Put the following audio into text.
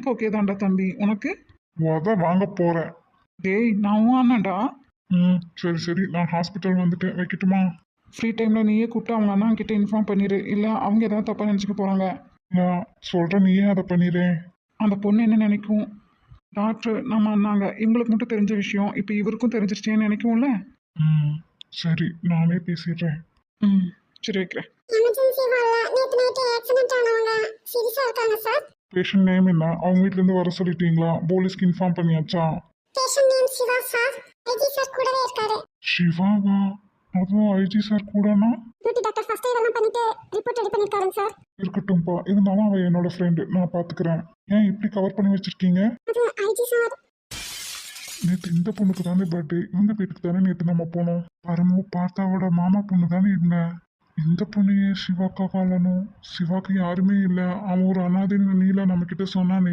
எனக்கு ஓகே தான்டா தம்பி. உனக்கு? அதான் வாங்க போறேன். டேய் நான் அண்ணன்டா. சரி சரி, நான் ஹாஸ்பிட்டல் வந்துட்டேன், வைக்கட்டுமா? ஃப்ரீ டைமில் நீயே கூப்பிட்டு அவங்க அண்ணா கிட்ட இன்ஃபார்ம் பண்ணிடு. இல்லை அவங்க ஏதாவது தப்பாக நினச்சிக்க போகிறாங்க. நான் சொல்கிறேன், நீயே அதை பண்ணிடுறேன். அந்த பொண்ணு என்ன நினைக்கும்? டாக்டர் நம்ம அண்ணாங்க இவங்களுக்கு மட்டும் தெரிஞ்ச விஷயம் இப்போ இவருக்கும் தெரிஞ்சிருச்சேன்னு நினைக்கும்ல. ம் சரி, நானே பேசிடுறேன். ம் சரி வைக்கிறேன். எமர்ஜென்சி ஹால்ல நேத்து நைட் ஆக்சிடென்ட் ஆனவங்க சீரியஸா இருக்காங்க சார். பேஷண்ட் நேம் என்ன? அவங்க வீட்டிலேருந்து வர சொல்லிட்டீங்களா? போலீஸ்க்கு இன்ஃபார்ம் பண்ணியாச்சா? Patient name Siva sir. IG sir கூடவே இருக்காரு. சிவாவா? அதுவும் ஐஜி சார் கூடனா? டியூட்டி டாக்டர் ஃபர்ஸ்ட் எய்ட் எல்லாம் பண்ணிட்டு ரிப்போர்ட் ரெடி பண்ணிருக்காருங்க சார். இருக்கட்டும்ப்பா, இருந்தாலும் அவன் என்னோட ஃப்ரெண்டு, நான் பார்த்துக்கிறேன். ஏன் இப்படி கவர் பண்ணி வச்சிருக்கீங்க? அது ஐஜி சார். நேற்று இந்த பொண்ணுக்கு தானே பர்த்டே, இவங்க வீட்டுக்கு தானே நேற்று நம்ம போனோம். பரமோ பார்த்தாவோட மாமா பொண்ணு தானே இருந்த. இந்த பொண்ணையே சிவாக்கா காலணும். சிவாக்கு யாருமே இல்லை, அவன் ஒரு அனாதைன்னு நீலா நம்ம கிட்ட சொன்னானே.